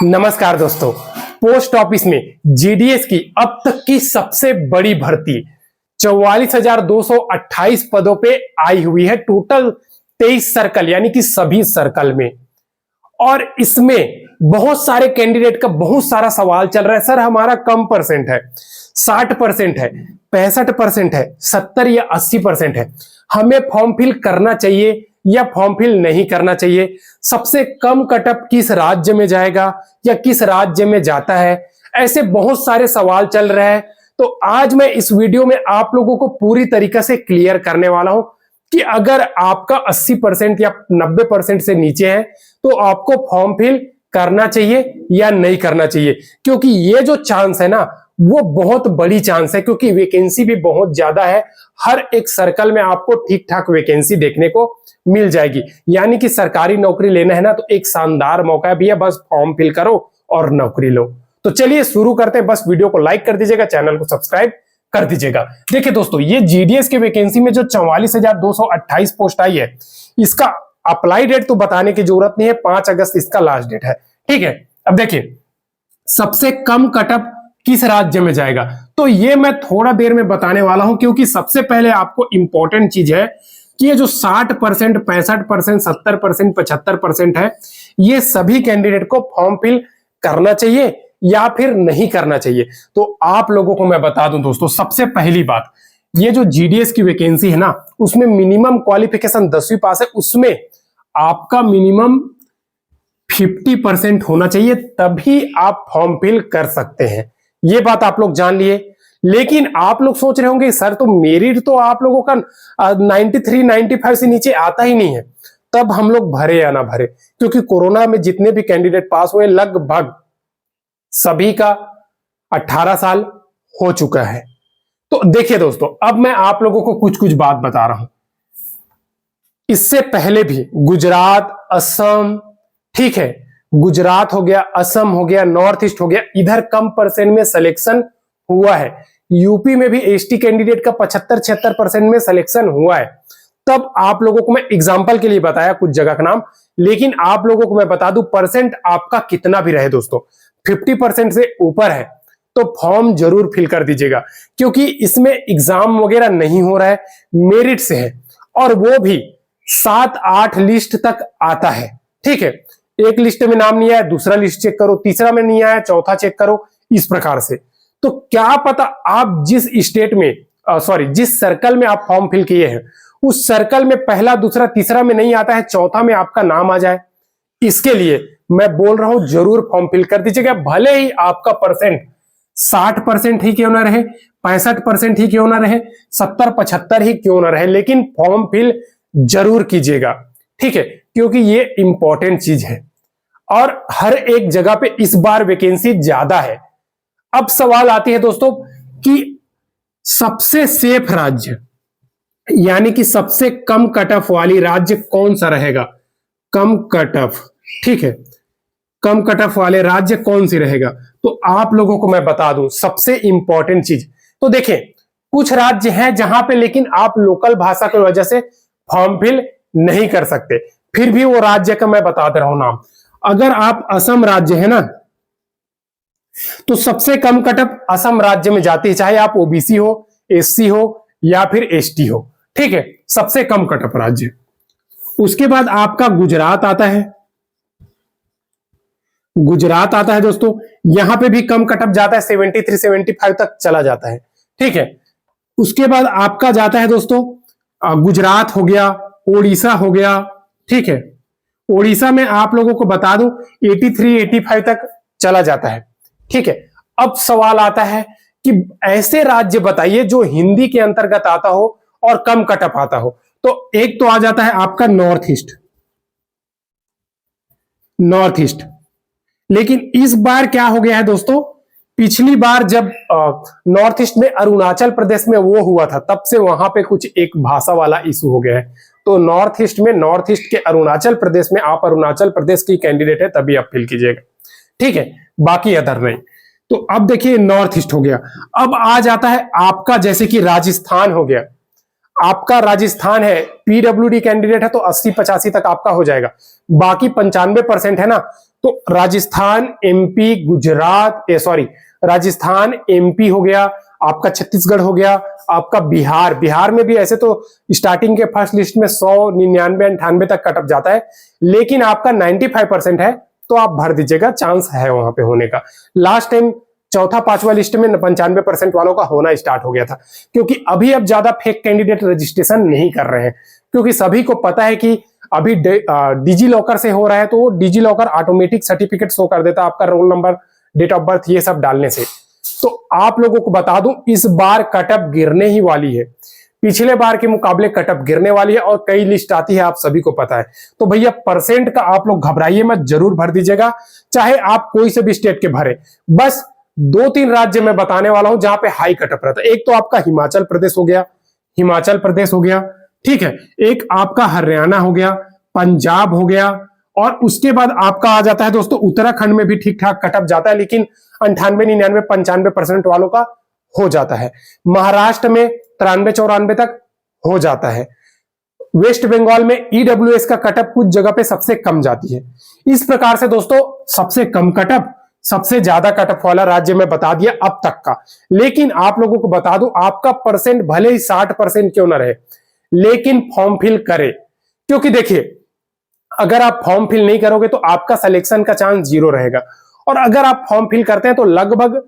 नमस्कार दोस्तों। Post office में जीडीएस की अब तक की सबसे बड़ी भर्ती 44,228 पदों पे आई हुई है। टोटल 23 सर्कल यानी कि सभी सर्कल में। और इसमें बहुत सारे कैंडिडेट का बहुत सारा सवाल चल रहा है। सर हमारा कम परसेंट है, 60% है, 65% है, 70 या 80% है, हमें फॉर्म फिल करना चाहिए या फॉर्म फिल नहीं करना चाहिए? सबसे कम कटअप किस राज्य में जाएगा या किस राज्य में जाता है? ऐसे बहुत सारे सवाल चल रहे हैं। तो आज मैं इस वीडियो में आप लोगों को पूरी तरीके से क्लियर करने वाला हूं कि अगर आपका 80% या 90% से नीचे है तो आपको फॉर्म फिल करना चाहिए या नहीं करना चाहिए। क्योंकि ये जो चांस है ना वो बहुत बड़ी चांस है, क्योंकि वैकेंसी भी बहुत ज्यादा है। हर एक सर्कल में आपको ठीक ठाक वैकेंसी देखने को मिल जाएगी। यानी कि सरकारी नौकरी लेना है ना तो एक शानदार मौका है भैया, बस फॉर्म फिल करो और नौकरी लो। तो चलिए शुरू करते हैं। बस वीडियो को लाइक कर दीजिएगा, चैनल को सब्सक्राइब कर दीजिएगा। देखिए दोस्तों, ये जीडीएस के वैकेंसी में जो 44,228 पोस्ट आई है, इसका अप्लाई डेट तो बताने की जरूरत नहीं है, 5 अगस्त इसका लास्ट डेट है। ठीक है, अब देखिए सबसे कम कटअप किस राज्य में जाएगा तो ये मैं थोड़ा देर में बताने वाला हूं। क्योंकि सबसे पहले आपको इंपॉर्टेंट चीज है कि ये जो 60%, 65%, 70%, 75% है, ये सभी कैंडिडेट को फॉर्म फिल करना चाहिए या फिर नहीं करना चाहिए। तो आप लोगों को मैं बता दूं दोस्तों, सबसे पहली बात, ये जो जीडीएस की वैकेंसी है ना उसमें मिनिमम क्वालिफिकेशन 10वीं पास है। उसमें आपका मिनिमम 50% होना चाहिए, तभी आप फॉर्म फिल कर सकते हैं। ये बात आप लोग जान लिए। लेकिन आप लोग सोच रहे होंगे सर तो मेरिट तो आप लोगों का 93, 95 से नीचे आता ही नहीं है, तब हम लोग भरे या ना भरे। क्योंकि कोरोना में जितने भी कैंडिडेट पास हुए लगभग सभी का 18 साल हो चुका है। तो देखिए दोस्तों, अब मैं आप लोगों को कुछ कुछ बात बता रहा हूं। इससे पहले भी गुजरात, असम, ठीक है, गुजरात हो गया, असम हो गया, नॉर्थ ईस्ट हो गया, इधर कम परसेंट में सिलेक्शन हुआ है। यूपी में भी एसटी कैंडिडेट का 75-76% में सिलेक्शन हुआ है। तब आप लोगों को मैं एग्जांपल के लिए बताया कुछ जगह का नाम, लेकिन आप लोगों को मैं बता दूं परसेंट आपका कितना भी रहे दोस्तों, 50% से ऊपर है तो फॉर्म जरूर फिल कर दीजिएगा। क्योंकि इसमें एग्जाम वगैरह नहीं हो रहा है, मेरिट से है, और वो भी 7-8 लिस्ट तक आता है। ठीक है, एक लिस्ट में नाम नहीं आया, दूसरा लिस्ट चेक करो, तीसरा में नहीं आया, चौथा चेक करो, इस प्रकार से। तो क्या पता आप जिस स्टेट में जिस सर्कल में आप फॉर्म फिल किए हैं उस सर्कल में पहला, दूसरा, तीसरा में नहीं आता है, चौथा में आपका नाम आ जाए। इसके लिए मैं बोल रहा हूं जरूर फॉर्म फिल कर दीजिएगा। भले ही आपका परसेंट 60% ही क्यों ना रहे, 65% ही क्यों ना रहे, 70-75 ही क्यों ना रहे, लेकिन फॉर्म फिल जरूर कीजिएगा। ठीक है, क्योंकि ये इंपॉर्टेंट चीज है और हर एक जगह पे इस बार वैकेंसी ज्यादा है। अब सवाल आती है दोस्तों कि सबसे सेफ राज्य यानी कि सबसे कम कट ऑफ वाली राज्य कौन सा रहेगा? कम कट ऑफ, ठीक है, कम कट ऑफ वाले राज्य कौन सी रहेगा? तो आप लोगों को मैं बता दूं सबसे इंपॉर्टेंट चीज, तो देखिए कुछ राज्य हैं जहां पे लेकिन आप लोकल भाषा की वजह से फॉर्म फिल नहीं कर सकते, फिर भी वो राज्य का मैं बता दे रहा हूं नाम। अगर आप असम राज्य है ना तो सबसे कम कटअप असम राज्य में जाती है, चाहे आप ओबीसी हो, एससी हो या फिर एसटी हो। ठीक है, सबसे कम कटअप राज्य। उसके बाद आपका गुजरात आता है, गुजरात आता है दोस्तों, यहां पे भी कम कटअप जाता है, 73-75 तक चला जाता है। ठीक है, उसके बाद आपका जाता है दोस्तों गुजरात हो गया, ओडिशा हो गया। ठीक है, ओडिशा में आप लोगों को बता दूं 83-85 तक चला जाता है। ठीक है, अब सवाल आता है कि ऐसे राज्य बताइए जो हिंदी के अंतर्गत आता हो और कम कटअप आता हो। तो एक तो आ जाता है आपका नॉर्थ ईस्ट, नॉर्थ ईस्ट। लेकिन इस बार क्या हो गया है दोस्तों, पिछली बार जब नॉर्थ ईस्ट में अरुणाचल प्रदेश में वो हुआ था तब से वहां पे कुछ एक भाषा वाला इशू हो गया है। तो नॉर्थ ईस्ट में, नॉर्थ ईस्ट के अरुणाचल प्रदेश में, आप अरुणाचल प्रदेश की कैंडिडेट है तभी आप फिल कीजिएगा। ठीक है, बाकी अदर नहीं। तो अब देखिए नॉर्थ ईस्ट हो गया। अब आ जाता है आपका जैसे कि राजस्थान हो गया, आपका राजस्थान है, पीडब्ल्यूडी कैंडिडेट है तो 80-85 तक आपका हो जाएगा। बाकी 95% है ना, तो राजस्थान, एमपी, गुजरात, राजस्थान, एमपी हो गया, आपका छत्तीसगढ़ हो गया, आपका बिहार। बिहार में भी ऐसे तो स्टार्टिंग के फर्स्ट लिस्ट में 100, 99, 98 तक कट ऑफ जाता है, लेकिन आपका 95% है तो आप भर दीजिएगा, चांस है वहां पे होने का। लास्ट टाइम चौथा पांचवा लिस्ट में 95% वालों का होना स्टार्ट हो गया था, क्योंकि अभी अब ज्यादा फेक कैंडिडेट रजिस्ट्रेशन नहीं कर रहे हैं, क्योंकि सभी को पता है कि अभी डिजी लॉकर से हो रहा है, तो वो DigiLocker automatic certificate show कर देता है आपका roll number, date of birth, ये सब डालने से। तो आप लोगों को बता दूं, इस बार कटअप गिरने ही वाली है, पिछले बार के मुकाबले कटअप गिरने वाली है, और कई लिस्ट आती है, आप सभी को पता है। तो भैया परसेंट का आप लोग घबराइए मत, जरूर भर दीजिएगा, चाहे आप कोई से भी स्टेट के भरे। बस 2-3 राज्य मैं बताने वाला हूं जहां पे हाई कटअप रहता है। एक तो आपका हिमाचल प्रदेश हो गया, ठीक है, एक आपका हरियाणा हो गया, पंजाब हो गया, और उसके बाद आपका आ जाता है दोस्तों उत्तराखंड में भी ठीक ठाक कटअप जाता है, लेकिन 98, 99, 95% वालों का हो जाता है। महाराष्ट्र में 93-94 तक हो जाता है। वेस्ट बंगाल में ईडब्ल्यूएस का कटअप कुछ जगह पे सबसे कम जाती है। इस प्रकार से दोस्तों सबसे कम कटअप, सबसे ज्यादा कटअप वाला राज्य मैं बता दिया अब तक का। लेकिन आप लोगों को बता दूं, आपका परसेंट भले ही 60% क्यों ना रहे, लेकिन फॉर्म फिल करें, क्योंकि देखिए अगर आप फॉर्म फिल नहीं करोगे तो आपका सिलेक्शन का चांस 0 रहेगा, और अगर आप फॉर्म फिल करते हैं तो लगभग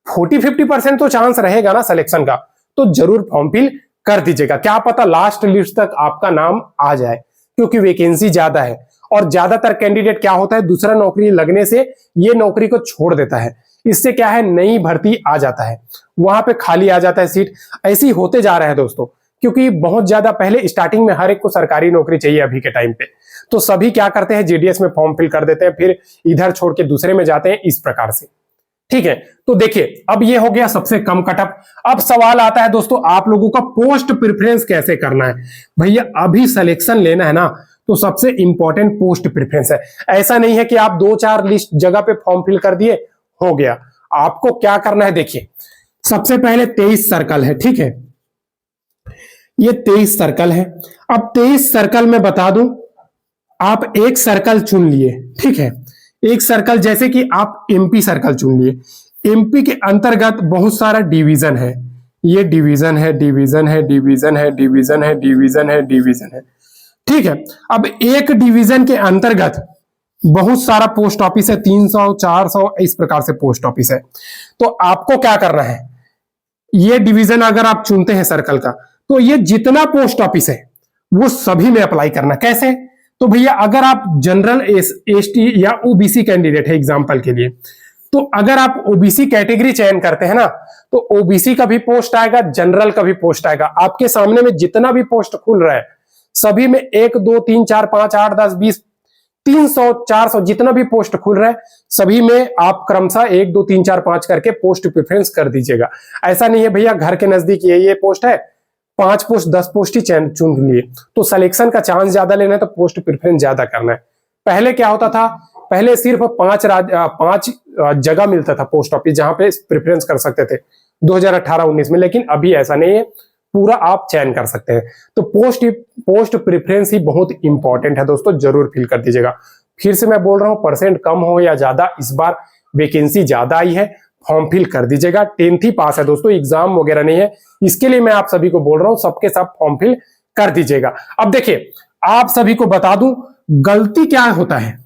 40-50% तो चांस रहेगा ना सिलेक्शन का। तो जरूर फॉर्म फिल कर दीजिएगा, क्या पता लास्ट लिस्ट तक आपका नाम आ जाए, क्योंकि वैकेंसी ज्यादा है। और ज्यादातर कैंडिडेट क्या होता है, दूसरा नौकरी लगने से ये नौकरी को छोड़ देता है, इससे क्या है नई भर्ती आ जाता है, वहां पे खाली आ जाता है सीट। ऐसे ही होते जा रहा है दोस्तों, क्योंकि बहुत ज्यादा पहले स्टार्टिंग में हर एक को सरकारी नौकरी चाहिए अभी के टाइम पे, तो सभी क्या करते हैं जेडीएस में फॉर्म फिल कर देते हैं, फिर इधर छोड़ के दूसरे में जाते हैं, इस प्रकार से। ठीक है, तो देखिए अब ये हो गया सबसे कम कटअप। अब सवाल आता है दोस्तों, आप लोगों का पोस्ट प्रेफरेंस कैसे करना है। भैया अभी सिलेक्शन लेना है ना, तो सबसे इंपॉर्टेंट पोस्ट प्रेफरेंस है। ऐसा नहीं है कि आप 2-4 लिस्ट जगह पे फॉर्म फिल कर दिए हो गया। आपको क्या करना है, देखिए सबसे पहले 23 सर्कल है, ठीक है, ये 23 सर्कल है। अब 23 सर्कल में बता दूं, आप एक सर्कल चुन लिए, ठीक है, एक सर्कल, जैसे कि आप एमपी सर्कल चुन लिए। एमपी के अंतर्गत बहुत सारा डिवीजन है, ये डिवीजन है, डिवीजन है, डिवीजन है, डिवीजन है, डिवीजन है, डिवीजन है, ठीक है। अब एक डिवीजन के अंतर्गत बहुत सारा पोस्ट ऑफिस है, 300, 400 इस प्रकार से पोस्ट ऑफिस है। तो आपको क्या करना है, ये डिवीजन अगर आप चुनते हैं सर्कल का, तो ये जितना पोस्ट ऑफिस है वो सभी में अप्लाई करना। कैसे, तो भैया अगर आप जनरल एसटी या ओबीसी कैंडिडेट है एग्जांपल के लिए, तो अगर आप ओबीसी कैटेगरी चयन करते हैं ना, तो ओबीसी का भी पोस्ट आएगा, जनरल का भी पोस्ट आएगा। आपके सामने में जितना भी पोस्ट खुल रहा है सभी में 1, 2, 3, 4, 5, 8, 10, 20, 300, 400 जितना भी पोस्ट खुल रहा है सभी में आप क्रमशः 1, 2, 3, 4, 5 करके पोस्ट प्रेफरेंस कर दीजिएगा। ऐसा नहीं है भैया घर के नजदीक ये पोस्ट है, 5 पोस्ट 10 पोस्ट ही चुन लिए, तो सिलेक्शन का चांस ज्यादा लेना है तो पोस्ट प्रेफरेंस ज्यादा करना है। पहले क्या होता था, पहले सिर्फ 5 जगह मिलता था पोस्ट ऑफिस जहां पे प्रेफरेंस कर सकते थे 2018-19 में, लेकिन अभी ऐसा नहीं है, पूरा आप चयन कर सकते हैं। तो पोस्ट प्रेफरेंस ही बहुत इंपॉर्टेंट है दोस्तों, जरूर फिल कर दीजिएगा। फिर से मैं बोल रहा हूं, परसेंट कम हो या ज्यादा, इस बार वैकेंसी ज्यादा आई है, फॉर्म फिल कर दीजिएगा। 10th ही पास है दोस्तों, एग्जाम वगैरह नहीं है, इसके लिए मैं आप सभी को बोल रहा हूं, सबके सब फॉर्म फिल कर दीजिएगा। अब देखिए आप सभी को बता दूं गलती क्या होता है,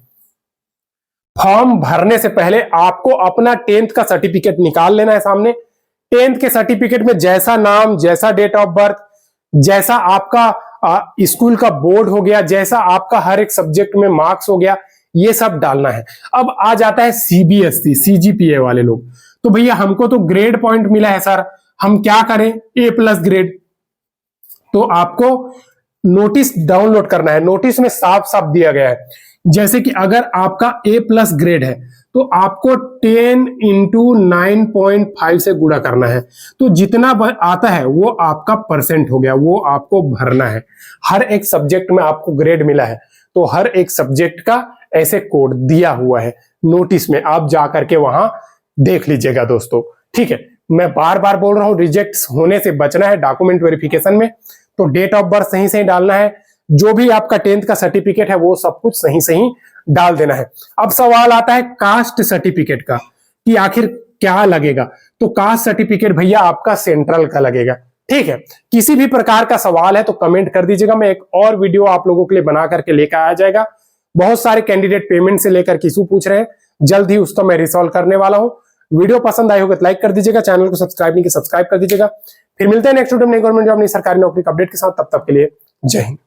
फॉर्म भरने से पहले आपको अपना 10th का सर्टिफिकेट निकाल लेना है सामने। 10th के सर्टिफिकेट में जैसा नाम, जैसा डेट ऑफ बर्थ, जैसा आपका स्कूल का बोर्ड हो गया, जैसा आपका हर एक सब्जेक्ट में मार्क्स हो गया, ये सब डालना है। अब आ जाता है सीबीएसई सीजीपीए वाले लोग, तो भैया हमको तो ग्रेड पॉइंट मिला है सर, हम क्या करें, A+ ग्रेड। तो आपको नोटिस डाउनलोड करना है, नोटिस में साफ साफ दिया गया है, जैसे कि अगर आपका A+ ग्रेड है तो आपको 10 × 9.5 से गुणा करना है, तो जितना आता है वो आपका परसेंट हो गया, वो आपको भरना है। हर एक सब्जेक्ट में आपको ग्रेड मिला है, तो हर एक सब्जेक्ट का ऐसे कोड दिया हुआ है नोटिस में, आप जा करके वहां देख लीजिएगा दोस्तों। ठीक है, मैं बार बार बोल रहा हूं, रिजेक्ट होने से बचना है डॉक्यूमेंट वेरिफिकेशन में, तो डेट ऑफ बर्थ सही सही डालना है, जो भी आपका 10th का सर्टिफिकेट है वो सब कुछ सही सही डाल देना है। अब सवाल आता है कास्ट सर्टिफिकेट का कि आखिर क्या लगेगा। तो कास्ट सर्टिफिकेट भैया आपका सेंट्रल का लगेगा। ठीक है, किसी भी प्रकार का सवाल है तो कमेंट कर दीजिएगा, मैं एक और वीडियो आप लोगों के लिए बना करके लेकर आ जाएगा। बहुत सारे कैंडिडेट पेमेंट से लेकर किसू पूछ रहे हैं, जल्द ही उसका मैं रिसॉल्व करने वाला हूं। वीडियो पसंद आई होगा तो लाइक कर दीजिएगा, चैनल को सब्सक्राइब नहीं किया सब्सक्राइब कर दीजिएगा। फिर मिलते हैं नेक्स्ट वीडियो में नई गवर्नमेंट जॉब नई सरकारी नौकरी का अपडेट के साथ। तब तक के लिए जय हिंद।